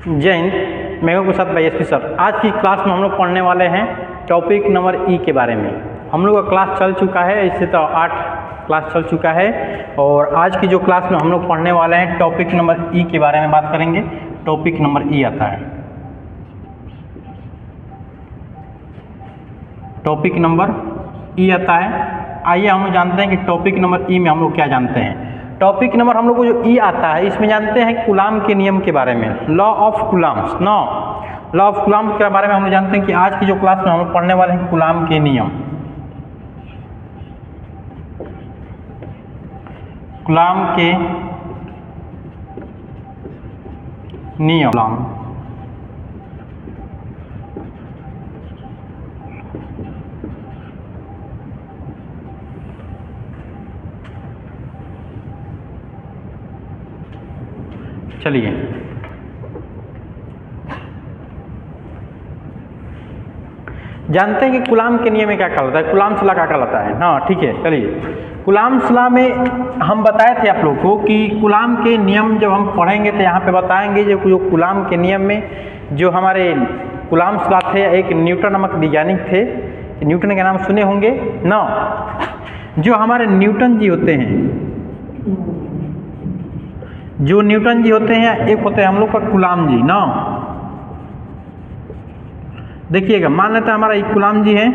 जय हिंद। मैं हूं प्रसाद भाई एसपी सर। आज की क्लास में हम लोग पढ़ने वाले हैं टॉपिक नंबर ई के बारे में। हम लोग का क्लास चल चुका है, इससे तो 8 क्लास चल चुका है और आज की जो क्लास में हम लोग पढ़ने वाले हैं टॉपिक नंबर ई के बारे में बात करेंगे। टॉपिक नंबर ई आता है, टॉपिक नंबर ई आता है। आइए हम लोग जानते हैं कि टॉपिक नंबर ई में हम लोग क्या जानते हैं। टॉपिक नंबर हम लोग को जो ई आता है इसमें जानते हैं कूलाम के नियम के बारे में, law of coulombs. Law of coulomb के बारे में हम लोग जानते हैं कि आज की जो क्लास में हम लोग पढ़ने वाले हैं कूलाम के नियम, कूलाम के नियम। चलिए जानते हैं कि कूलाम के नियम में क्या कहलाता है, कूलाम्स लॉ क्या कहलाता है। हाँ ठीक है, चलिए कूलाम्स लॉ में हम बताए थे आप लोग को कि कूलाम के नियम जब हम पढ़ेंगे तो यहाँ पे बताएंगे जो कूलाम के नियम में जो हमारे कूलाम्स लॉ थे, एक न्यूटन नामक वैज्ञानिक थे, न्यूटन के नाम सुने होंगे ना। जो हमारे न्यूटन जी होते हैं, जो न्यूटन जी होते हैं, एक होते हैं हम लोग का कूलाम जी ना। देखिएगा, मान लेते हैं हमारा एक कूलाम जी है,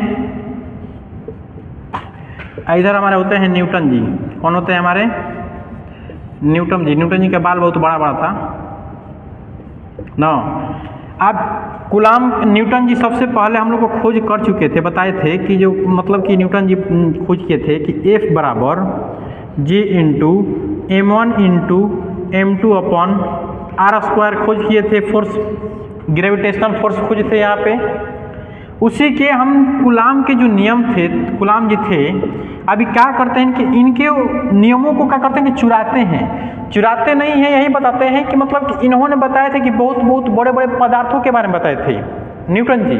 इधर हमारे होते हैं न्यूटन जी। कौन होते हैं हमारे? न्यूटन जी। न्यूटन जी का बाल बहुत बड़ा बड़ा था ना। अब कूलाम न्यूटन जी सबसे पहले हम लोग को खोज कर चुके थे, बताए थे कि जो मतलब कि न्यूटन जी खोज किए थे कि F बराबर G into M1 into M2 upon R² खोज किए थे। फोर्स, ग्रेविटेशनल फोर्स खोजे थे यहाँ पे। उसी के हम कूलाम के जो नियम थे, कूलाम जी थे, अभी क्या करते हैं कि इनके नियमों को क्या करते हैं कि चुराते हैं। चुराते नहीं हैं, यही बताते हैं कि मतलब कि इन्होंने बताए थे कि बहुत बड़े बड़े पदार्थों के बारे में बताए थे न्यूटन जी।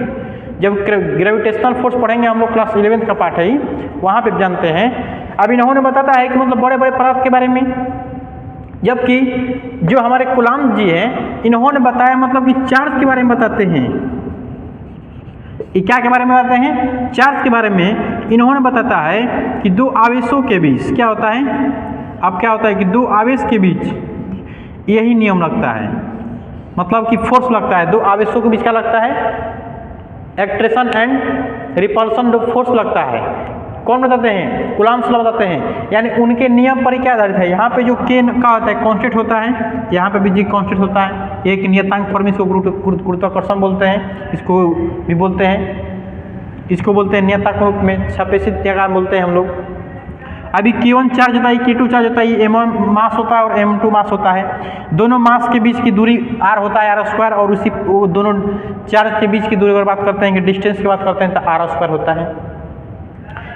जब ग्रेविटेशनल फोर्स पढ़ेंगे हम लोग, क्लास 11th का पाठ है ही, वहाँ पे जानते हैं। अब इन्होंने बताता है कि मतलब बड़े बड़े पदार्थ के बारे में, जबकि जो हमारे कूलाम जी हैं इन्होंने बताया मतलब कि चार्ज के बारे में बताते हैं। ये क्या के बारे में बताते हैं? चार्ज के बारे में। इन्होंने बताता है कि दो आवेशों के बीच क्या होता है। अब क्या होता है कि दो आवेश के बीच यही नियम लगता है, मतलब कि फोर्स लगता है। दो आवेशों के बीच क्या लगता है? एक्ट्रेशन एंड रिपल्सन फोर्स लगता है। कौन बताते हैं? कूलाम्स लॉ बताते हैं। यानी उनके नियम पर ही क्या आधारित है। यहाँ पे जो के का होता है कांस्टेंट होता है, यहाँ पे भी जी कांस्टेंट होता है। एक नियतांक फॉर्म, इसको गुरुत्वाकर्षण बोलते हैं, इसको भी बोलते हैं, इसको बोलते हैं नियतांक रूप में सापेक्षिक त्वरण बोलते हैं हम लोग। अभी Q1 चार्ज होता है, Q2 चार्ज होता है, M1 मास होता है और M2 मास होता है। दोनों मास के बीच की दूरी R होता है, R², और उसी दोनों चार्ज के बीच की दूरी अगर बात करते हैं कि डिस्टेंस की बात करते हैं तो R² होता है।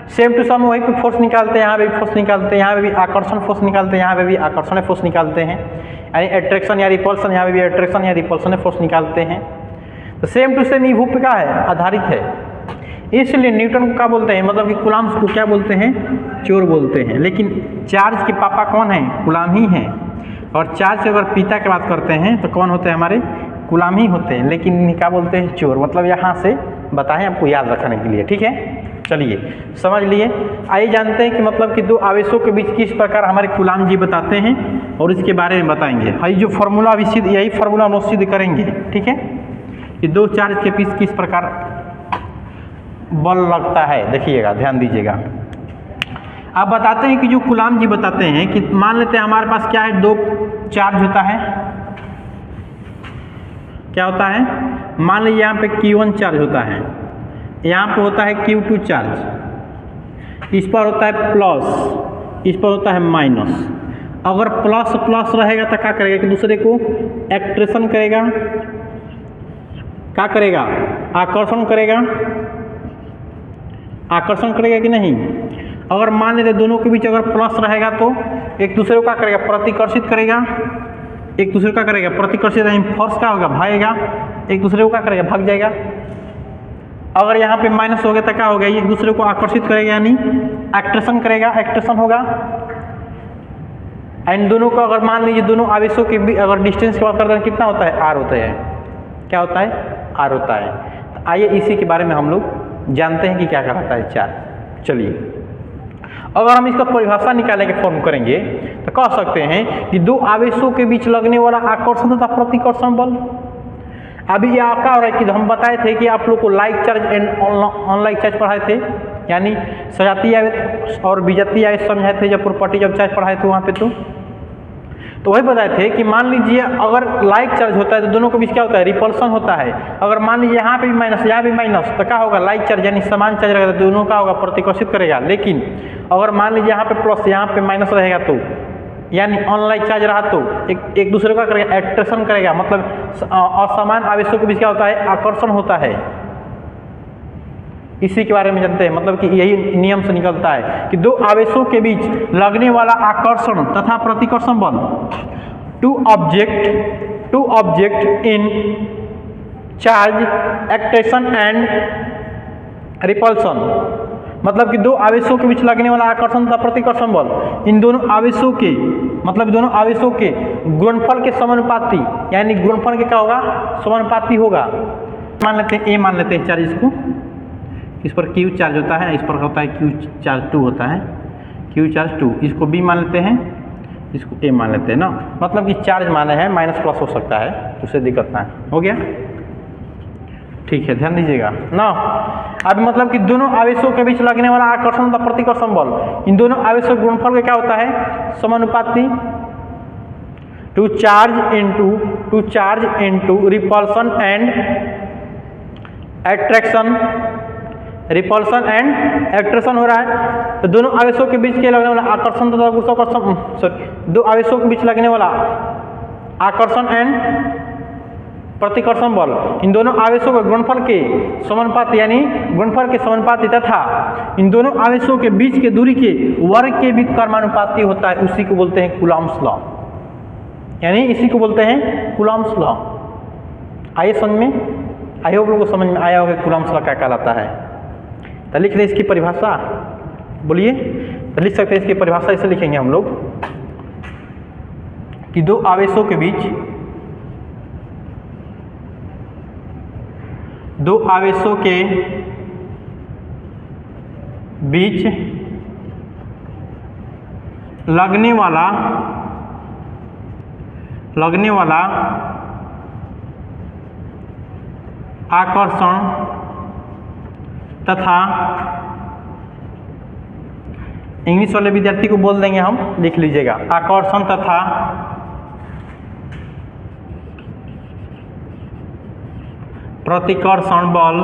सेम टू सम वहीं पे फोर्स निकालते हैं, यहाँ पे भी फोर्स निकालते हैं, यहाँ पे भी आकर्षण फोर्स निकालते हैं, यहाँ पे भी आकर्षण फोर्स निकालते हैं। यानी अट्रैक्शन या रिपल्सन, यहाँ पे भी अट्रैक्शन या रिपल्सन फोर्स निकालते हैं। तो सेम टू सेम ये भू पे क्या है? आधारित है। इसलिए न्यूटन को क्या बोलते हैं, मतलब कि कूलाम्स को क्या बोलते हैं? चोर बोलते हैं। लेकिन चार्ज के पापा कौन है? कूलाम ही हैं। और चार्ज के अगर पिता की बात करते हैं तो कौन होते हैं? हमारे कूलाम ही होते हैं। लेकिन क्या बोलते हैं? चोर। मतलब यहाँ से बताएं आपको याद रखने के लिए, ठीक है। चलिए समझ लिए। आइए जानते हैं कि मतलब कि दो आवेशों के बीच किस प्रकार हमारे कूलाम जी बताते हैं और इसके बारे में बताएंगे। हाँ, जो फॉर्मूला अभी सिद्ध, यही फॉर्मूला हम लोग सिद्ध करेंगे, ठीक है, कि दो चार्ज के बीच किस प्रकार बल लगता है। देखिएगा, ध्यान दीजिएगा। अब बताते हैं कि जो कूलाम जी बताते हैं कि मान लेते हैं हमारे पास क्या है, दो चार्ज होता है। क्या होता है? मान लीजिए यहाँ पे Q1 चार्ज होता है, यहाँ पे होता है Q2 चार्ज, इस पर होता है प्लस, इस पर होता है माइनस। अगर प्लस प्लस रहेगा तो क्या करेगा कि दूसरे को एक्ट्रेशन करेगा, क्या करेगा? आकर्षण करेगा। आकर्षण करेगा कि नहीं? अगर मान लेते दोनों के बीच अगर प्लस रहेगा तो एक दूसरे को क्या करेगा? प्रतिकर्षित करेगा। एक दूसरे को क्या करेगा? प्रतिकर्षित, यानी फोर्स क्या होगा? भागेगा। एक दूसरे को क्या करेगा? भाग जाएगा। अगर यहाँ पे माइनस हो गया तो क्या होगा? ये एक दूसरे को आकर्षित करेगा, यानी एक्ट्रेशन करेगा, एक्ट्रेशन होगा। इन दोनों का अगर मान लीजिए दोनों आवेशों के बीच अगर डिस्टेंस की बात करते हैं कितना होता है, आर होता है। क्या होता है, आर होता है। तो आइए इसी के बारे में हम लोग जानते हैं कि क्या कहलाता है चार्ज। चलिए अगर हम इसका परिभाषा निकालने के फॉर्म करेंगे तो कह सकते हैं कि दो आवेशों के बीच लगने वाला आकर्षण तथा प्रतिकर्षण बल। अभी यह क्या हो रहा है कि हम बताए थे कि आप लोग को like charge and unlike charge पढ़ाए थे, यानी सजातीय आवेश और विजातीय आवेश समझाए थे जब प्रॉपर्टी जब चार्ज पढ़ाए थे वहाँ पे। तो वही बताए थे कि मान लीजिए अगर लाइक चार्ज होता है तो दोनों के बीच क्या होता है, रिपल्सन होता है। अगर मान लीजिए यहाँ पे भी माइनस यहाँ भी माइनस तो क्या होगा, लाइक चार्ज यानी समान चार्ज रहेगा तो दोनों का होगा, प्रतिकर्षित करेगा। लेकिन अगर मान लीजिए यहाँ पे प्लस यहाँ पे माइनस रहेगा तो यानी अनलाइक चार्ज रहा तो एक दूसरे का करेगा, एट्रैक्शन करेगा, मतलब असमान आवेशों के बीच क्या होता है, आकर्षण होता है। इसी के बारे में जानते हैं, मतलब कि यही नियम से निकलता है कि दो आवेशों के बीच लगने वाला आकर्षण तथा प्रतिकर्षण बल two object in charge attraction and repulsion, मतलब कि दो आवेशों के बीच लगने वाला आकर्षण तथा प्रतिकर्षण बल इन दोनों आवेशों के, मतलब दोनों आवेशों के गुणनफल के समानुपाती, यानी गुणनफल के क्या होगा, समानुपाती होगा। मान लेते हैं ए, मान लेते हैं चार्ज, इसको इस पर क्यू चार्ज होता है, इस पर होता है क्यू चार्ज 2 होता है, क्यू चार्ज 2, इसको बी मान लेते हैं, इसको ए मान लेते हैं ना, मतलब कि चार्ज माने हैं माइनस प्लस हो सकता है, उससे दिक्कत ना है। हो गया, ठीक है, ध्यान दीजिएगा ना। अब मतलब कि दोनों आवेशों के बीच लगने वाला आकर्षण तथा प्रतिकर्षण बल इन दोनों आवेशों के गुणनफल का क्या होता है, समानुपाती two charge into repulsion and attraction, repulsion and attraction हो रहा है। तो दोनों आवेशों के बीच के लगने वाला आकर्षण तथा गुरुत्वाकर्षण, दो आवेशों के बीच लगने वाला आकर्षण एंड प्रतिकर्षण बल इन दोनों आवेशों के गुणनफल के समानुपाती, यानी गुणनफल के समानुपाती तथा इन दोनों आवेशों के बीच के दूरी के वर्ग के भी कर्मानुपाती होता है। उसी को बोलते हैं कूलॉम्स लॉ, यानी इसी को बोलते हैं कूलॉम्स लॉ। आइए समझ में, आई होप लोगों को समझ में आया होगा कूलॉम्स लॉ क्या कहलाता है। तो लिख दें इसकी परिभाषा, बोलिए, तो लिख सकते हैं इसकी परिभाषा, इसे लिखेंगे हम लोग कि दो आवेशों के बीच लगने वाला आकर्षण तथा, इंग्लिश वाले विद्यार्थी को बोल देंगे हम, लिख लीजिएगा, आकर्षण तथा प्रतिकर्षण बल,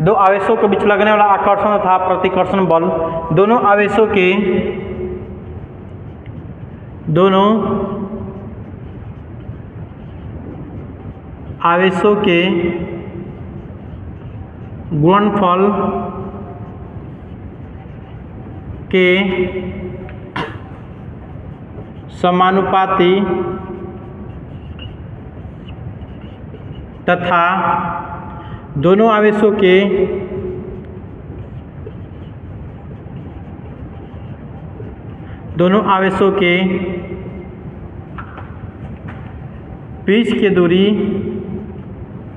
दो आवेशों के बीच लगने वाला आकर्षण तथा प्रतिकर्षण बल दोनों आवेशों के गुणनफल के समानुपाती तथा दोनों आवेशों के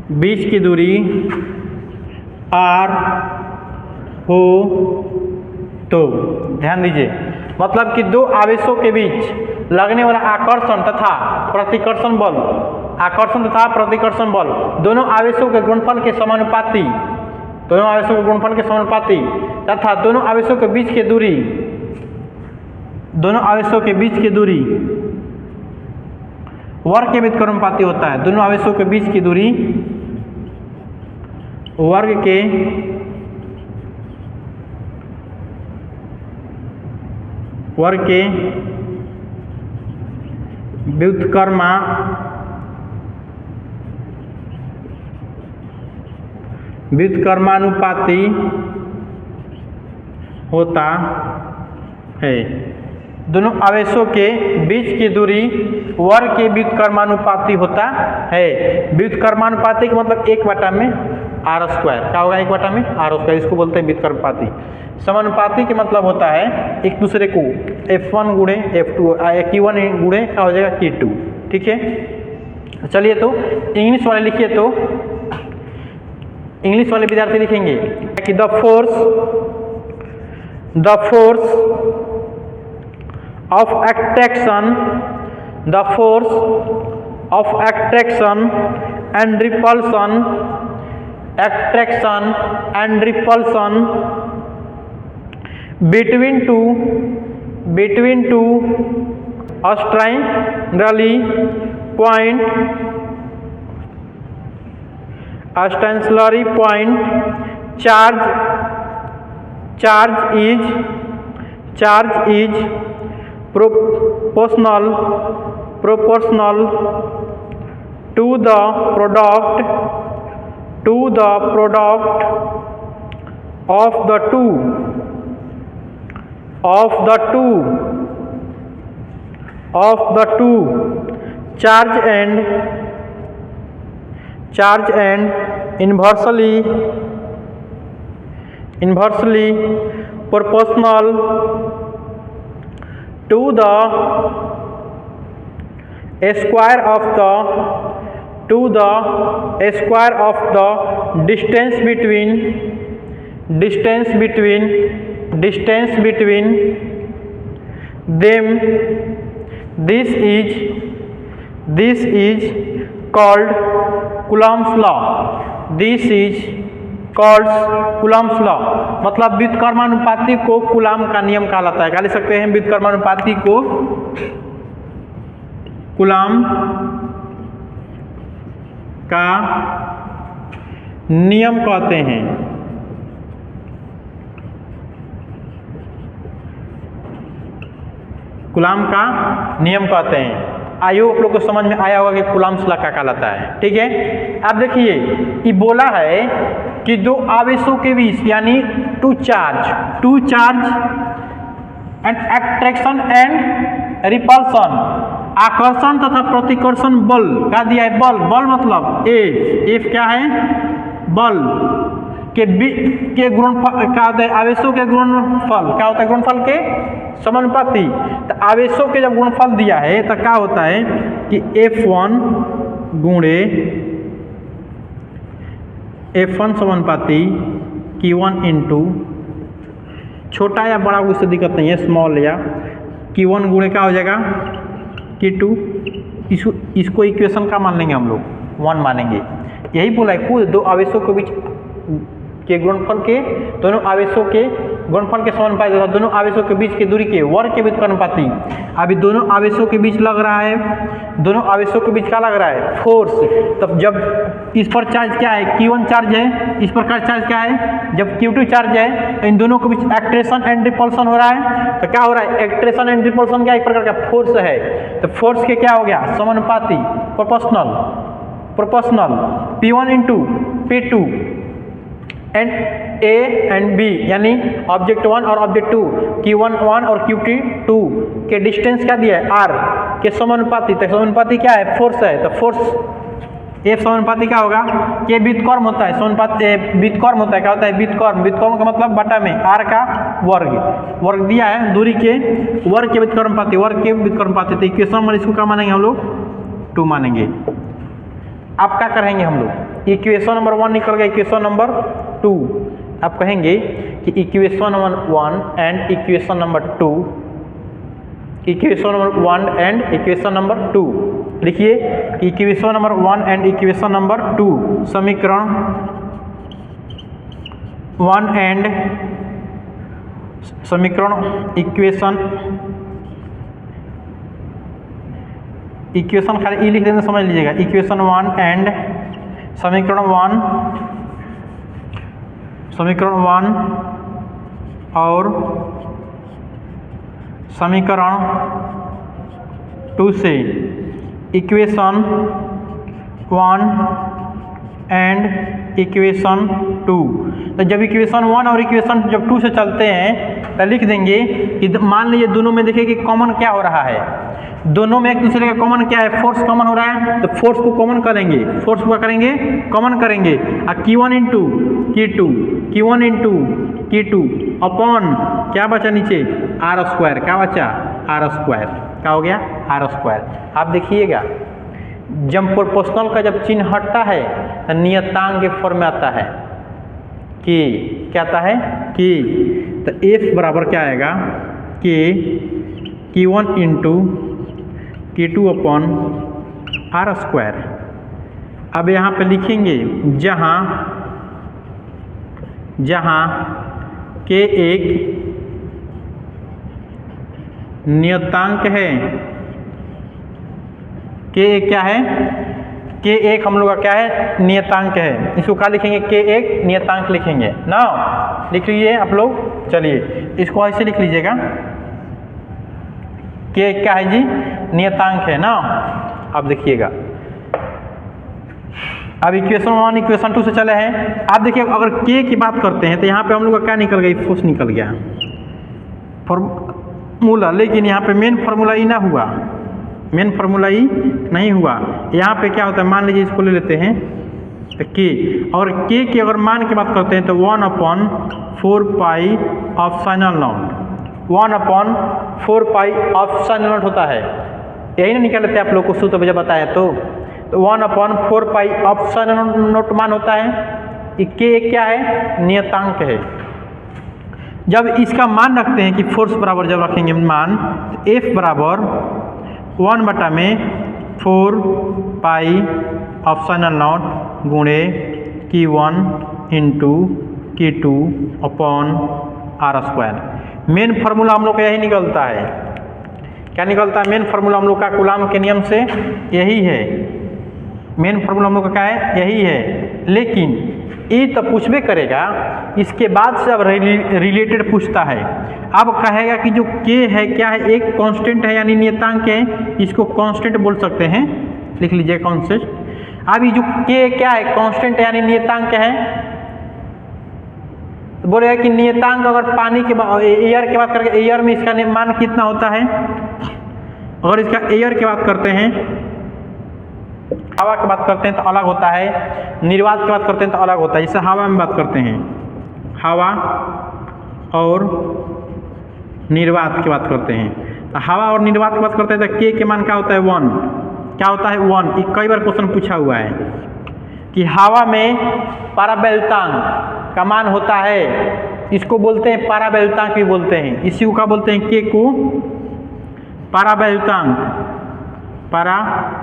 बीच की दूरी आर हो तो, ध्यान दीजिए, मतलब कि दो आवेशों के बीच लगने वाला आकर्षण तथा प्रतिकर्षण बल, आकर्षण तथा प्रतिकर्षण बल दोनों आवेशों के गुणनफल के समानुपाती, तथा दोनों आवेशों के बीच की दूरी वर्ग के बीच कर्मानुपाती होता है। दोनों आवेशों के बीच की दूरी वर्ग के व्युत्क्रमानुपाती होता है। दोनों आवेशों के बीच की दूरी वर्ग के व्युत्क्रमानुपाती होता है। व्युत्क्रमानुपाती का मतलब 1/में r स्क्वायर, क्या होगा 1/में r स्क्वायर, इसको बोलते हैं व्युत्क्रमानुपाती। समानुपाती के मतलब होता है एक दूसरे को F1 गुणे F2 Q1 गुणे क्या हो जाएगा Q2, ठीक है। चलिए तो इंग्लिश वाले लिखिए, तो इंग्लिश वाले विद्यार्थी लिखेंगे कि the force of attraction and repulsion between two ostensibly point charge is proportional to the product of the two charge and inversely proportional to the square of the distance between them. This is called Coulomb's law. मतलब व्युत्क्रमानुपाती को coulomb का नियम कहलाता है। क्या लिख सकते हैं? व्युत्क्रमानुपाती को कूलाम का नियम कहते हैं। कूलाम का नियम कहते हैं। आयो आप लोग को समझ में आया होगा कि कूलाम्स लॉ क्या कहलाता है, ठीक है। अब देखिए ये बोला है कि दो आवेशों के बीच यानी two charge and attraction and repulsion, आकर्षण तथा प्रतिकर्षण बल क्या दिया है? बल मतलब एफ क्या है? बल के गुणनफल क्या होता है? आवेशों के गुणनफल क्या होता है? गुणनफल के समानुपाती। तो आवेशों के जब गुणनफल दिया है तो क्या होता है कि F1 गुणे F1 समानुपाती Q1 इंटू छोटा या बड़ा उससे दिक्कत नहीं है, स्मॉल या Q1 गुणे क्या हो जाएगा Q2। इसको इक्वेशन का मान लेंगे हम लोग 1 मानेंगे। यही बोला है खुद दो आवेशों के बीच के गुणनफल के दोनों आवेशों के गुणनफल के समानुपाती तथा दोनों आवेशों के बीच की दूरी के वर्ग के व्युत्क्रमानुपाती। अभी दोनों आवेशों के बीच लग रहा है, दोनों आवेशों के बीच क्या लग रहा है? फोर्स। तब जब इस पर चार्ज क्या है? Q1 चार्ज है, इस पर चार्ज क्या है? जब Q2 चार्ज है तो इन दोनों के बीच एक्ट्रेशन एंड रिपल्सन हो रहा है। तो क्या हो रहा है? एक्ट्रेशन एंड रिपल्सन क्या एक प्रकार का फोर्स है। तो फोर्स के क्या हो गया? समानुपाती, proportional P1 into P2 and A and B यानी ऑब्जेक्ट 1 और ऑब्जेक्ट 2 Q1 1 और Q2 के डिस्टेंस क्या दिया है? R के समानुपाती। तो समानुपाती क्या है? फोर्स है। तो फोर्स F समानुपाती क्या होगा? के व्युत्क्रम होता है, समानुपाती व्युत्क्रम होता है। क्या होता है? व्युत्क्रम का मतलब बटा में R का वर्ग दिया है, दूरी के वर्ग के व्युत्क्रमानुपाती। तो इक्वेशन नंबर इसको क्या मानेंगे हम लोग? 2 मानेंगे। अब क्या करेंगे हम लोग? इक्वेशन नंबर 1 निकल गया, इक्वेशन नंबर 2 आप कहेंगे कि equation number 1 and equation number 2, equation number 1 and equation number 2 लिखिए। Equation number 1 and equation number 2 समीकरण 1 एंड समीकरण इक्वेशन खाली ई लिख देना, समझ लीजिएगा। इक्वेशन 1 एंड समीकरण 1 और समीकरण 2 से इक्वेशन 1 एंड इक्वेशन 2। तो जब इक्वेशन 1 और इक्वेशन जब 2 से चलते हैं तो लिख देंगे कि मान लीजिए दोनों में देखिए कि कॉमन क्या हो रहा है, दोनों में एक दूसरे का कॉमन क्या है, फोर्स कॉमन हो रहा है, तो फोर्स को कॉमन करेंगे, फोर्स को करेंगे कॉमन करेंगे, और Q1 into Q2, Q1 into Q2 upon क्या बचा नीचे आर स्क्वायर, क्या बचा आर स्क्वायर, क्या हो गया आर स्क्वायर। आप देखिएगा जब प्रोपोर्शनल का जब चिन्ह हटता है तो नियतांक के फॉर्म में आता है कि क्या आता है कि, तो F बराबर क्या आएगा कि Q1 into Q2 upon R square. अब यहाँ पे लिखेंगे जहाँ K एक नियतांक है, K एक क्या है, K एक हम लोग का क्या है नियतांक है, इसको क्या लिखेंगे K एक नियतांक लिखेंगे ना, लिख लीजिए आप लोग। चलिए इसको ऐसे लिख लीजिएगा, K एक क्या है जी नियतांक है ना। अब देखिएगा अब इक्वेशन 1 इक्वेशन 2 से चले हैं, आप देखिए अगर K की बात करते हैं तो यहाँ पे हम लोग का क्या निकल गई, फोर्स निकल गया फॉर्मूला, लेकिन यहाँ पे मेन फार्मूला ही ना हुआ, मेन फार्मूला ही नहीं हुआ। यहाँ पे क्या होता है, मान लीजिए इसको ले लेते हैं तो K, और K की अगर मान की बात करते हैं तो 1/4 pi optional not, 1/4 pi optional not होता है, यही ना निकाल लेते हैं आप लोग को सूत्र जब बताया तो 1/4 पाई ऑप्शनल नॉट मान होता है। K क्या है नियतांक है। जब इसका मान रखते हैं कि फोर्स बराबर जब रखेंगे मान, तो F बराबर 1/4 पाई ऑप्शनल नॉट गुणे Q1 into Q2 upon R square. Main formula हम लोग का यही निकलता है, क्या निकलता है मेन फार्मूला हम लोग का कूलाम के नियम से यही है, मेन फार्मूला हम लोग का क्या है यही है। लेकिन ये तो पूछबे करेगा, इसके बाद से अब रिलेटेड पूछता है, अब कहेगा कि जो K है क्या है एक कांस्टेंट है यानी नियतांक है, इसको कांस्टेंट बोल सकते हैं, लिख लीजिए कांस्टेंट। अब ये जो K क्या है कांस्टेंट है यानी नियतांक है, तो बोलेगा कि नियतांक अगर पानी के एयर की बात करके एयर में इसका मान कितना होता है, अगर इसका एयर की बात करते हैं, हवा की बात करते हैं तो अलग होता है, निर्वात की बात करते हैं तो अलग होता है। जैसे हवा में बात करते हैं, हवा और निर्वात की बात करते हैं, तो हवा और निर्वात की बात करते हैं तो K के मान क्या होता है 1, क्या होता है 1। ये कई बार क्वेश्चन पूछा हुआ है कि हवा में परावैद्युतांक का मान होता है, इसको बोलते हैं परावैद्युतांक भी बोलते हैं, इसी को क्या बोलते हैं K को परावैद्युतांक, परावैद्युतांक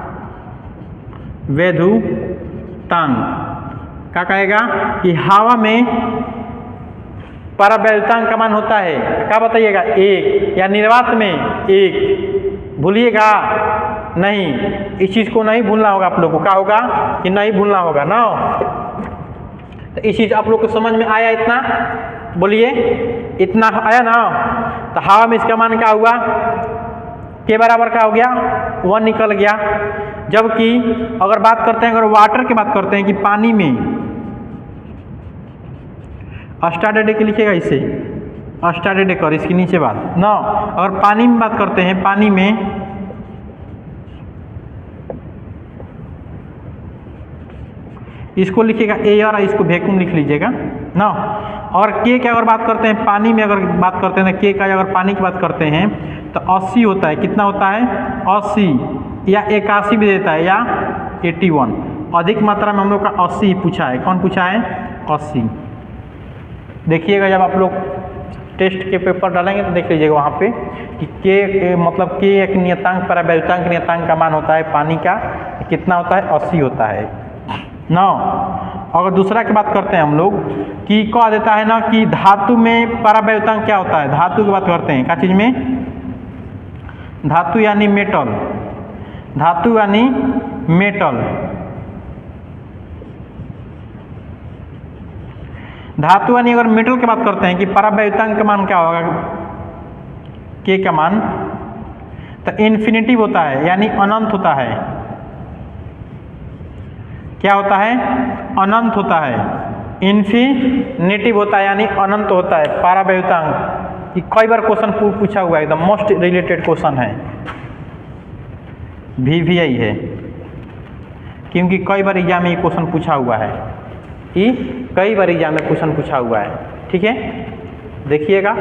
क्या कहेगा कि हवा में परावैद्युतांक का मान होता है, क्या बताइएगा 1, या निर्वात में 1, भूलिएगा नहीं, इस चीज़ को नहीं भूलना होगा आप लोग को, क्या होगा कि नहीं भूलना होगा ना। तो इस चीज़ आप लोग को समझ में आया, इतना बोलिए इतना आया ना। तो हवा में इसका मान क्या हुआ K बराबर क्या हो गया 1 निकल गया। जबकि अगर बात करते हैं, अगर वाटर की बात करते हैं कि पानी में, अस्टाडेडे के लिखेगा इसे अस्टाडेडे कर, इसके नीचे बात ना। अगर पानी में बात करते हैं, पानी में इसको लिखिएगा एयर, इसको वैक्यूम लिख लीजिएगा ना। और K की अगर बात करते हैं, पानी में अगर बात करते हैं K का अगर पानी की बात करते हैं तो 80 होता है, कितना होता है 80 या 81 भी देता है, या 81, अधिक मात्रा में हम लोग का 80 पूछा है। कौन पूछा है 80। देखिएगा जब आप लोग टेस्ट के पेपर डालेंगे तो देख लीजिएगा वहाँ पे कि K मतलब K एक नियतांक परावैद्युतांक नियतांक का मान होता है पानी का, कितना होता है 80 होता है ना। अगर दूसरा की बात करते हैं हम लोग कि कह देता है ना कि धातु में परावैद्युतांक क्या होता है, धातु की बात करते हैं क्या चीज़ में, धातु यानी मेटल, धातु यानी मेटल, धातु यानी अगर मेटल की बात करते हैं कि परावैद्युतांक का मान क्या होगा K का मान, तो इन्फिनिटी होता है यानी अनंत होता है, क्या होता है, अनंत होता है, इन्फिनिटिव होता है यानी अनंत होता है। पाराव्ययुतांक ये कई बार क्वेश्चन पूछा हुआ है, एकदम मोस्ट रिलेटेड क्वेश्चन है, VVI है, क्योंकि कई बार एग्जाम में ये क्वेश्चन पूछा हुआ है, ये कई बार एग्जाम में क्वेश्चन पूछा हुआ है। ठीक है, देखिएगा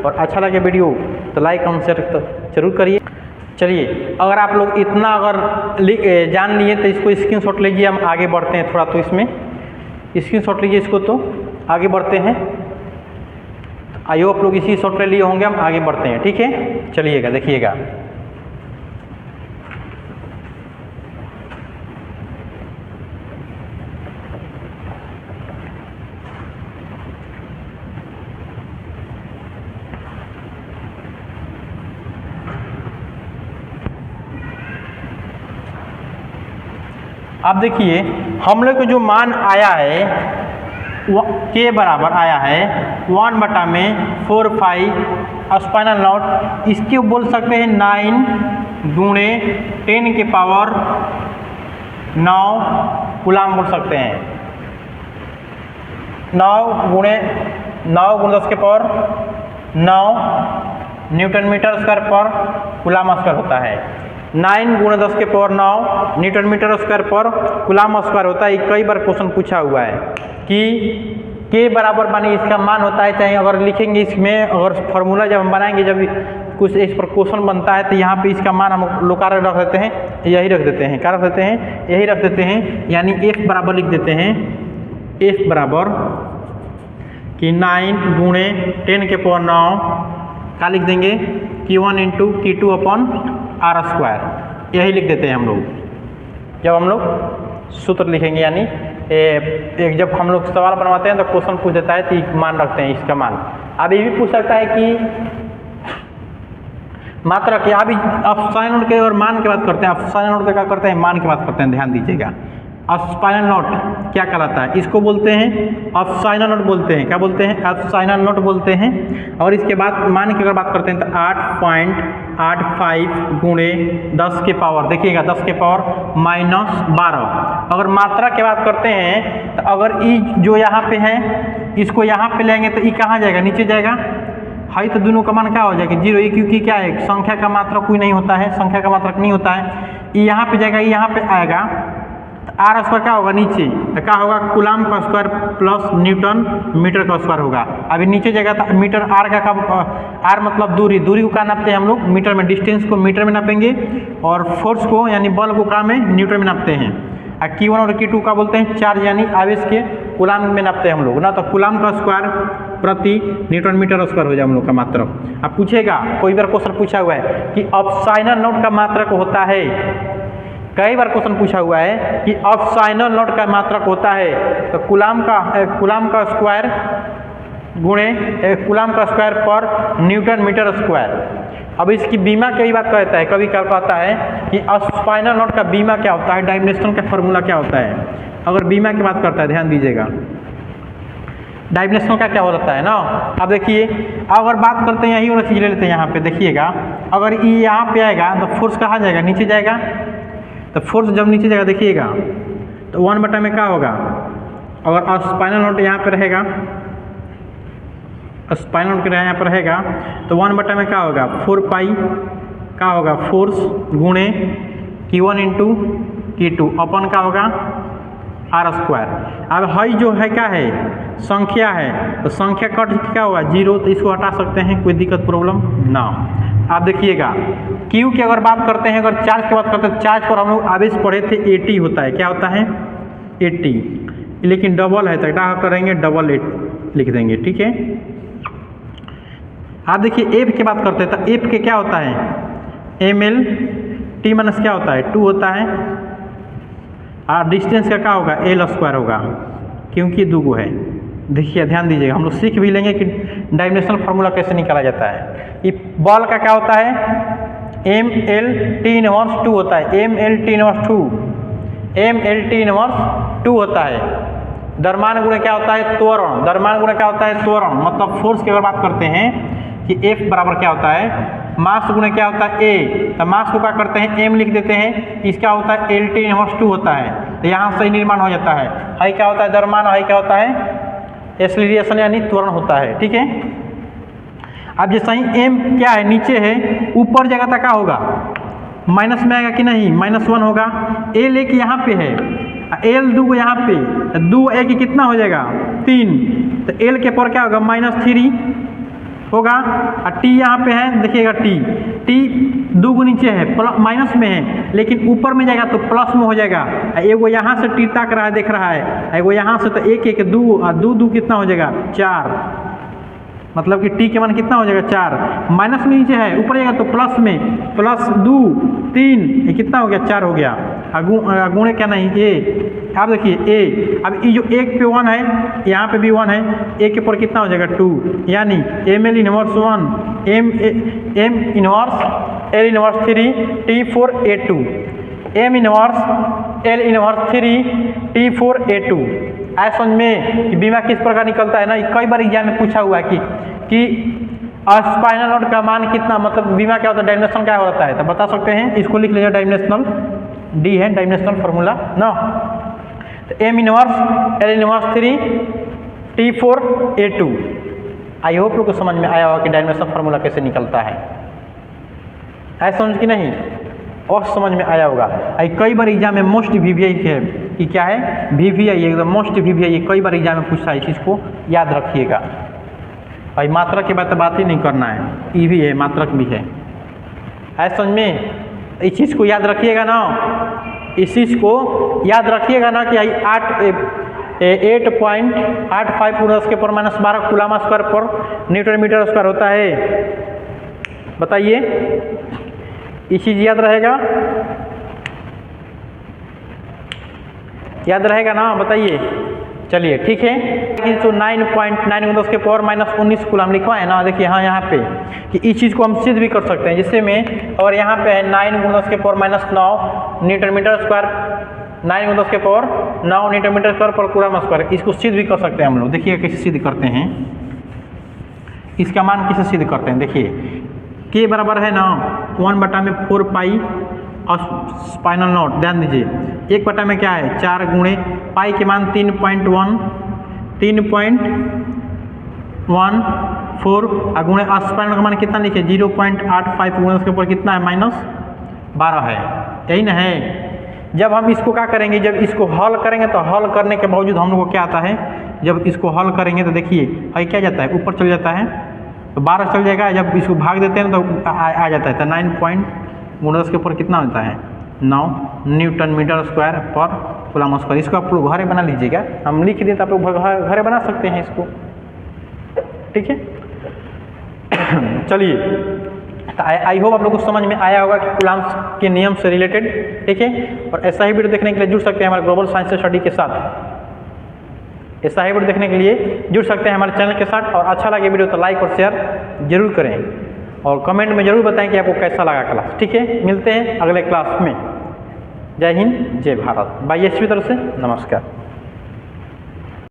और अच्छा लगे वीडियो तो लाइक कमेंट शेयर तो जरूर करिए। चलिए, अगर आप लोग इतना अगर जान लिए तो इसको स्क्रीनशॉट लीजिए, हम आगे बढ़ते हैं थोड़ा। तो इसमें स्क्रीनशॉट लीजिए इसको, तो आगे बढ़ते हैं। आई होप लोग इसी शॉट ले लिए होंगे, हम आगे बढ़ते हैं। ठीक है, चलिएगा, देखिएगा। अब देखिए हम लोग को जो मान आया है के बराबर आया है 1 में 4/5 स्पाइनल नॉट, इसके बोल सकते हैं 9 गुणे 10 के पावर 9 कूलाम बोल सकते हैं। 9 गुणे 10 के पावर 9 न्यूटन मीटर स्क्वायर पर कूलाम स्क्वायर होता है। 9 गुणे 10 के पावर 9 न्यूटन मीटर स्क्वायर पर कूलाम स्क्वायर होता है। कई बार क्वेश्चन पूछा हुआ है कि के बराबर माने इसका मान होता है, चाहे अगर लिखेंगे इसमें, अगर फॉर्मूला जब हम बनाएंगे, जब कुछ इस पर क्वेश्चन बनता है तो यहाँ पे इसका मान हम लोग कार्य रख देते हैं, यही रख देते हैं, क्या रख देते हैं, यही रख देते हैं, यानी F बराबर लिख देते हैं। F बराबर कि 9 गुणे 10 के पावर 9 क्या लिख देंगे, Q1 into Q2 upon R square, यही लिख देते हैं हम लोग जब हम लोग सूत्र लिखेंगे। यानी एक जब हम लोग सवाल बनवाते हैं तो क्वेश्चन पूछ देता है तो मान रखते हैं इसका मान। अब ये भी पूछ सकता है कि मात्रा क्या, अभी स्पाइनल नोट के और मान की बात करते हैं, स्पाइनल नोट क्या करते हैं, मान की बात करते हैं, ध्यान दीजिएगा। स्पाइनल नोट क्या कहलाता है, इसको बोलते हैं स्पाइनल नोट बोलते हैं, क्या बोलते हैं, स्पाइनल नोट बोलते हैं। और इसके बाद मान की अगर बात करते हैं तो 8.85 गुणे 10 के पावर, देखिएगा 10 के पावर -12। अगर मात्रा की बात करते हैं तो अगर ई जो यहाँ पे है इसको यहाँ पे लेंगे तो ई कहाँ जाएगा, नीचे जाएगा, हाई तो दोनों का मान क्या हो जाएगा 0, क्योंकि क्या है, संख्या का मात्रा कोई नहीं होता है, संख्या का मात्रक नहीं होता है। ई यहाँ पे जाएगा, यहाँ पे आएगा, आर स्क्वायर क्या होगा नीचे, तो क्या होगा, कूलाम का स्क्वायर प्लस न्यूटन मीटर का स्क्वायर होगा। अभी नीचे जगह था मीटर, आर का आर मतलब दूरी, दूरी को क्या नापते हैं हम लोग मीटर में, डिस्टेंस को मीटर में नापेंगे और फोर्स को यानी बल को क्या में न्यूटन में नापते हैं। और Q1 और Q2 का बोलते हैं चार्ज यानी आवेश के कूलाम में नापते हैं हम लोग ना, तो कूलाम का स्क्वायर प्रति न्यूटन मीटर स्क्वायर हो जाए हम लोग का मात्रक। अब पूछेगा, कोई बार क्वेश्चन पूछा हुआ है कि स्पाइनल नोट का मात्रक होता है, कई बार क्वेश्चन पूछा हुआ है कि स्पाइनल नोट का मात्रक होता है तो कूलाम का स्क्वायर गुणे कूलाम का स्क्वायर पर न्यूटन मीटर स्क्वायर। अब इसकी बीमा कई बात कहता है, कभी क्या कहता है कि स्पाइनल नोट का बीमा क्या होता है, डायमेंशन का फॉर्मूला क्या होता है। अगर बीमा की बात करता है, ध्यान दीजिएगा, डायमेंशन का क्या होता है ना। अब देखिए, अगर बात करते हैं, यही वाला चीज़ ले लेते हैं यहाँ पे, देखिएगा अगर ये यहाँ पे आएगा तो फोर्स कहाँ जाएगा, नीचे जाएगा, तो फोर्स जब नीचे जाएगा देखिएगा तो 1 में क्या होगा, अगर स्पाइनल नोट यहाँ पे रहेगा, स्पाइनल नोट यहाँ पर रहेगा तो 1 में क्या होगा, 4π क्या होगा, फोर्स गुणे Q1 इंटू Q2 अपन क्या होगा R स्क्वायर। अब हाई जो है क्या है, संख्या है, तो संख्या कट क्या होगा 0, तो इसको हटा सकते हैं, कोई दिक्कत प्रॉब्लम ना। आप देखिएगा Q की अगर बात करते हैं, अगर चार्ज की बात करते हैं, चार्ज पर हम लोग आवेश पढ़े थे 80 होता है, क्या होता है 80, लेकिन डबल है तो क्या करेंगे, डबल 8 लिख देंगे, ठीक है। आप देखिए F की बात करते हैं तो F के क्या होता है, ml t माइनस क्या होता है 2 होता है, और डिस्टेंस का क्या होगा L स्क्वायर होगा, क्योंकि 2 गो है। देखिए ध्यान दीजिएगा, हम लोग सीख भी लेंगे कि डायमेंशनल फार्मूला कैसे निकाला जाता है। ये बॉल का क्या होता है, mL/T−2 होता है, mL/T−2, mL/T−2 होता है। द्रव्यमान गुणे क्या होता है, त्वरण, द्रव्यमान गुणे क्या होता है, त्वरण, मतलब फोर्स की अगर बात करते हैं कि F बराबर क्या होता है, मास गुणे क्या होता है ए, तो मास को क्या करते हैं एम लिख देते हैं, इसका होता है LT इनवर्स 2 होता है, तो यहाँ से निर्माण हो जाता है। हाई क्या होता है द्रव्यमान, हाई क्या होता है एक्सीलरेशन यानी त्वरण होता है, ठीक है। अब जैसे ही एम क्या है नीचे है, ऊपर जगह तक क्या होगा माइनस में आएगा कि नहीं, -1 होगा। एल एक यहाँ पे है, एल दो यहाँ पे, दो ए की कितना हो जाएगा 3, तो एल के पर क्या होगा -3 होगा। और टी यहाँ पे है देखिएगा, टी दो को नीचे है माइनस में है, लेकिन ऊपर में जाएगा तो प्लस में हो जाएगा। एगो यहाँ से टी तक रहा है देख रहा है, एगो यहाँ से, तो एक दो कितना हो जाएगा 4, मतलब कि टी के मान कितना हो जाएगा 4, माइनस में नीचे है ऊपर जाएगा तो प्लस में, +2 3 ये कितना हो गया 4 हो गया। गुणे क्या नहीं ए, आप देखिए ए, अब ये जो एक पे 1 है यहाँ पे भी 1 है, ए के ऊपर कितना हो जाएगा 2, यानी ML inverse 1 M inverse L inverse 3 T4 A2, M inverse L inverse 3 T4 A2। ऐसा समझ में कि बीमा किस प्रकार निकलता है ना, कई बार एग्जाम में पूछा हुआ है कि स्पाइनल नॉट का मान कितना, मतलब बीमा क्या होता है, डायमेंशन क्या होता है, तो बता सकते हैं। इसको लिख लीजिए, डायमेंशनल डी है डायमेंशनल फार्मूला ना, तो M inverse L inverse 3 T4 A2। I hope लोग को समझ में आया होगा कि डायमेंशनल फार्मूला कैसे निकलता है, ऐसा समझ कि नहीं, और समझ में आया होगा। कई बार एग्जाम में मोस्ट VVI है कि क्या है VVI, एकदम मोस्ट VVI, कई बार एग्जाम में पूछता है, इस चीज़ को याद रखिएगा। और मात्रक के बाद तो बात ही नहीं करना है, ई भी है मात्रक भी है, ऐसा समझ में। इस चीज़ को याद रखिएगा ना, इस चीज़ को याद रखिएगा ना कि 8.85 × 10⁻12 कूलम स्क्वायर पर न्यूटन मीटर स्क्वायर होता है। बताइए, ये चीज़ याद रहेगा, याद रहेगा ना, बताइए। चलिए ठीक है, तो 9.9 × 10⁻19 कूलम लिखवा है ना, देखिए हाँ यहाँ पे कि इस चीज़ को हम सिद्ध भी कर सकते हैं, जिससे में और यहाँ पे है 9 × 10⁻9 newton metre square, 9 × 10⁻9 newton metre square पर कूलम स्क्वायर, इसको सिद्ध भी कर सकते हैं हम लोग। देखिए कैसे सिद्ध करते हैं, इसका मान कैसे सिद्ध करते हैं। देखिए के बराबर है ना 1/4 पाई और स्पाइनल नॉट, ध्यान दीजिए 1 में क्या है 4 गुणे पाई के मान 3.14 और गुणे स्पाइनल का मान कितना लिखे 0.85 गुणे उसके ऊपर कितना है -12 है, यही ना है। जब हम इसको क्या करेंगे, जब इसको हल करेंगे तो हल करने के बावजूद हम लोग को क्या आता है, जब इसको हल करेंगे तो देखिए क्या जाता है ऊपर चल जाता है, तो 12 चल जाएगा। जब इसको भाग देते हैं तो आ जाता है, तो 9 के ऊपर कितना होता है 9 न्यूटन मीटर स्क्वायर पर कूलम स्क्वायर। इसको आप लोग घरे बना लीजिएगा, हम लिख दें तो आप लोग घरे बना सकते हैं इसको, ठीक है। चलिए, तो आई होप आप लोग को समझ में आया होगा कि कूलम के नियम से रिलेटेड, ठीक है। और ऐसा ही वीडियो देखने के लिए जुड़ सकते हैं हमारे ग्लोबल साइंस स्टडी के साथ, ऐसा ही वीडियो देखने के लिए जुड़ सकते हैं हमारे चैनल के साथ। और अच्छा लगे वीडियो तो लाइक और शेयर जरूर करें, और कमेंट में जरूर बताएं कि आपको कैसा लगा क्लास, ठीक है। मिलते हैं अगले क्लास में। जय हिंद, जय भारत, बाय एचपी तरफ से नमस्कार।